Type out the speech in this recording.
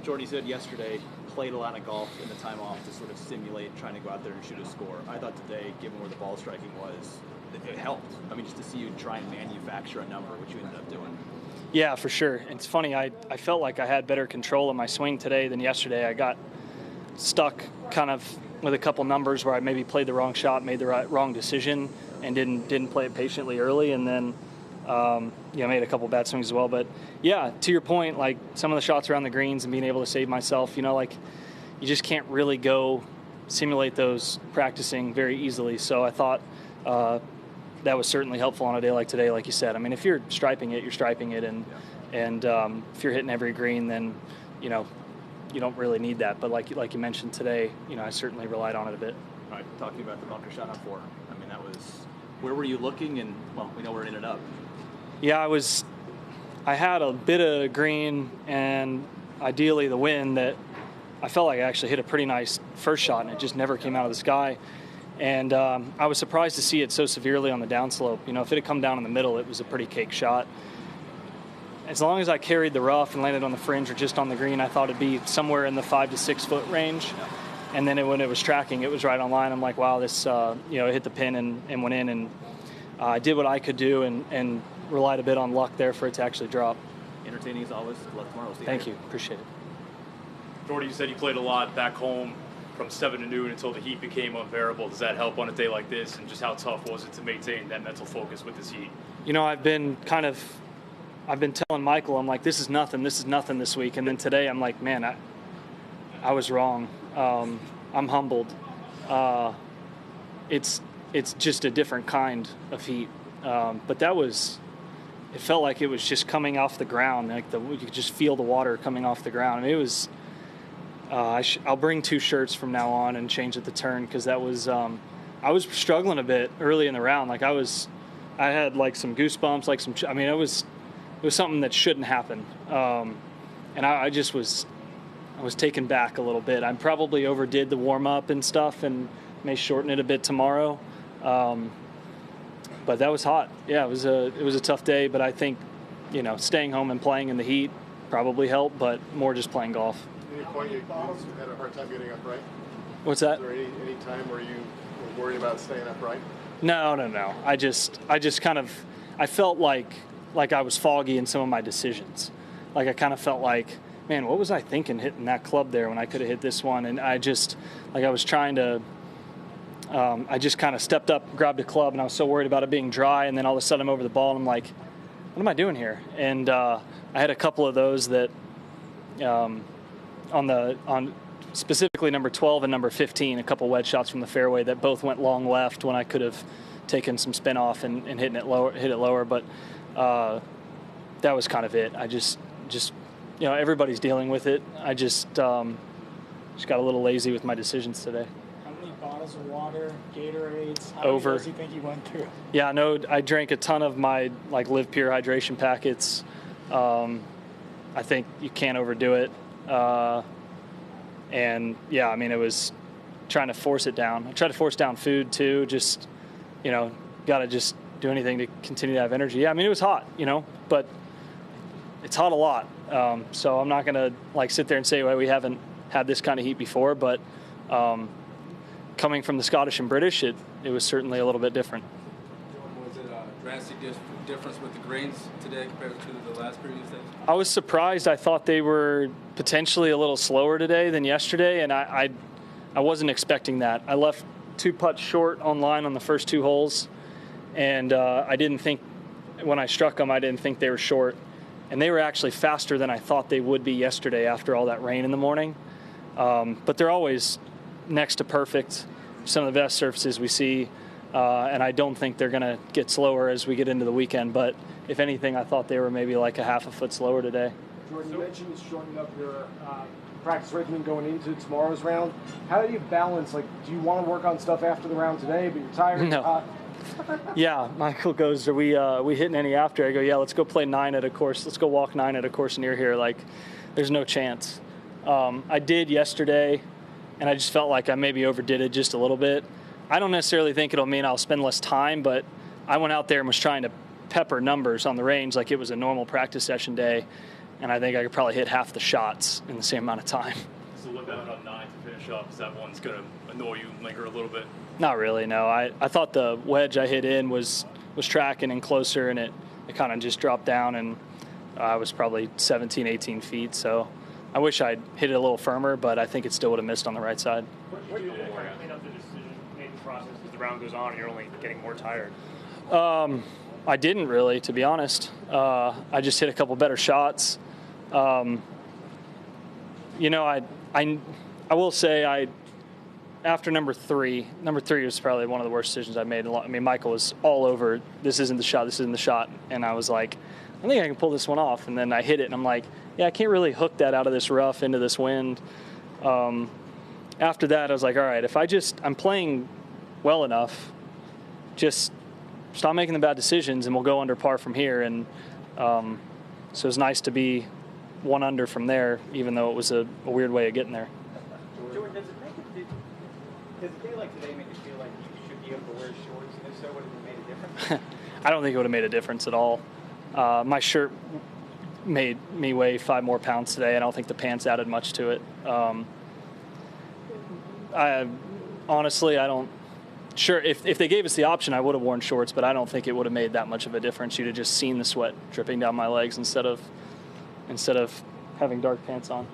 Jordy said yesterday, played a lot of golf in the time off to sort of simulate trying to go out there and shoot a score. I thought today, given where the ball striking was, it helped. I mean, just to see you try and manufacture a number, which you ended up doing. Yeah, for sure. It's funny, I felt like I had better control of my swing today than yesterday. I got stuck kind of with a couple numbers where I maybe played the wrong shot, made the wrong decision, and didn't play it patiently early, and then made a couple bad swings as well. But yeah, to your point, like some of the shots around the greens and being able to save myself, like you just can't really go simulate those practicing very easily. So I thought that was certainly helpful on a day like today, like you said. I mean, if you're striping it, you're striping it, and if you're hitting every green, then you don't really need that. But like you mentioned today, I certainly relied on it a bit. All right, talking about the bunker shot on 4. I mean, that was, where were you looking? And well, we know where it ended up. Yeah, I had a bit of green and ideally the wind that I felt like I actually hit a pretty nice first shot, and it just never came out of the sky. And I was surprised to see it so severely on the downslope. If it had come down in the middle, it was a pretty cake shot. As long as I carried the rough and landed on the fringe or just on the green, I thought it'd be somewhere in the 5 to 6 foot range. And then when it was tracking, it was right on line. I'm like, wow, this, it hit the pin and went in. And I did what I could do and relied a bit on luck there for it to actually drop. Entertaining as always. Good luck tomorrow. Thank you. Appreciate it. Jordy, you said you played a lot back home from 7 to noon until the heat became unbearable. Does that help on a day like this? And just how tough was it to maintain that mental focus with this heat? I've been telling Michael, I'm like, this is nothing this week. And then today I'm like, man, I was wrong. I'm humbled. It's just a different kind of heat. But it felt like it was just coming off the ground. Like you could just feel the water coming off the ground. I mean, it was, I'll bring 2 shirts from now on and change at the turn. Cause that was, I was struggling a bit early in the round. Like I had like some goosebumps, it was something that shouldn't happen. And I was taken back a little bit. I probably overdid the warm up and stuff and may shorten it a bit tomorrow. But that was hot. Yeah, it was a tough day, but I think, staying home and playing in the heat probably helped, but more just playing golf. Any point you had a hard time getting upright? What's that? Was there any time where you were worried about staying upright? No. I just kind of, I felt like I was foggy in some of my decisions. Like I kind of felt like, man, what was I thinking hitting that club there when I could have hit this one? And I just kind of stepped up, grabbed a club, and I was so worried about it being dry. And then all of a sudden I'm over the ball and I'm like, what am I doing here? And I had a couple of those that on specifically number 12 and number 15, a couple wedge shots from the fairway that both went long left when I could have taken some spin off and hit it lower. But that was kind of it. I just everybody's dealing with it. I just got a little lazy with my decisions today. How many bottles of water, Gatorades? How Over. many does you think you went through? Yeah, no, I drank a ton of my Live Pure hydration packets. I think you can't overdo it. And yeah, I mean, it was trying to force it down. I tried to force down food too. Just, got to just do anything to continue to have energy. Yeah, I mean, it was hot, but it's hot a lot. So I'm not going to sit there and say, well, we haven't had this kind of heat before, but coming from the Scottish and British, it was certainly a little bit different. Was it a drastic difference with the greens today compared to the last previous days? I was surprised. I thought they were potentially a little slower today than yesterday, and I wasn't expecting that. I left 2 putts short on line on the first 2 holes, and I didn't think, when I struck them, I didn't think they were short. And they were actually faster than I thought they would be yesterday after all that rain in the morning. But they're always next to perfect, some of the best surfaces we see. And I don't think they're going to get slower as we get into the weekend. But if anything, I thought they were maybe like a half a foot slower today. Jordan, you mentioned shortening up your practice regimen going into tomorrow's round. How do you balance, do you want to work on stuff after the round today, but you're tired? No. Yeah, Michael goes, are we hitting any after? I go, yeah, let's go play 9 at a course. Let's go walk 9 at a course near here. There's no chance. I did yesterday, and I just felt like I maybe overdid it just a little bit. I don't necessarily think it'll mean I'll spend less time, but I went out there and was trying to pepper numbers on the range like it was a normal practice session day. and I think I could probably hit half the shots in the same amount of time. So what about up 9 to finish up? Is that one's going to annoy you and linger a little bit? Not really, no. I thought the wedge I hit in was tracking in closer, and it kind of just dropped down, and I was probably 17, 18 feet. So I wish I'd hit it a little firmer, but I think it still would have missed on the right side. What do you think clean up the decision-making process as the round goes on and you're only getting more tired? I didn't really, to be honest. I just hit a couple better shots. I will say after number three was probably one of the worst decisions I made. I mean, Michael was all over, this isn't the shot. And I was like, I think I can pull this one off. And then I hit it, and I'm like, yeah, I can't really hook that out of this rough into this wind. After that, I was like, all right, if I'm playing well enough, just stop making the bad decisions, and we'll go under par from here. And so it was nice to be 1 under from there, even though it was a weird way of getting there. Jordan, does a day like today make you feel like you should be able to wear shorts? And if so, would it have made a difference? I don't think it would have made a difference at all. My shirt made me weigh 5 more pounds today. I don't think the pants added much to it. I don't. Sure, if they gave us the option, I would have worn shorts, but I don't think it would have made that much of a difference. You'd have just seen the sweat dripping down my legs instead of having dark pants on.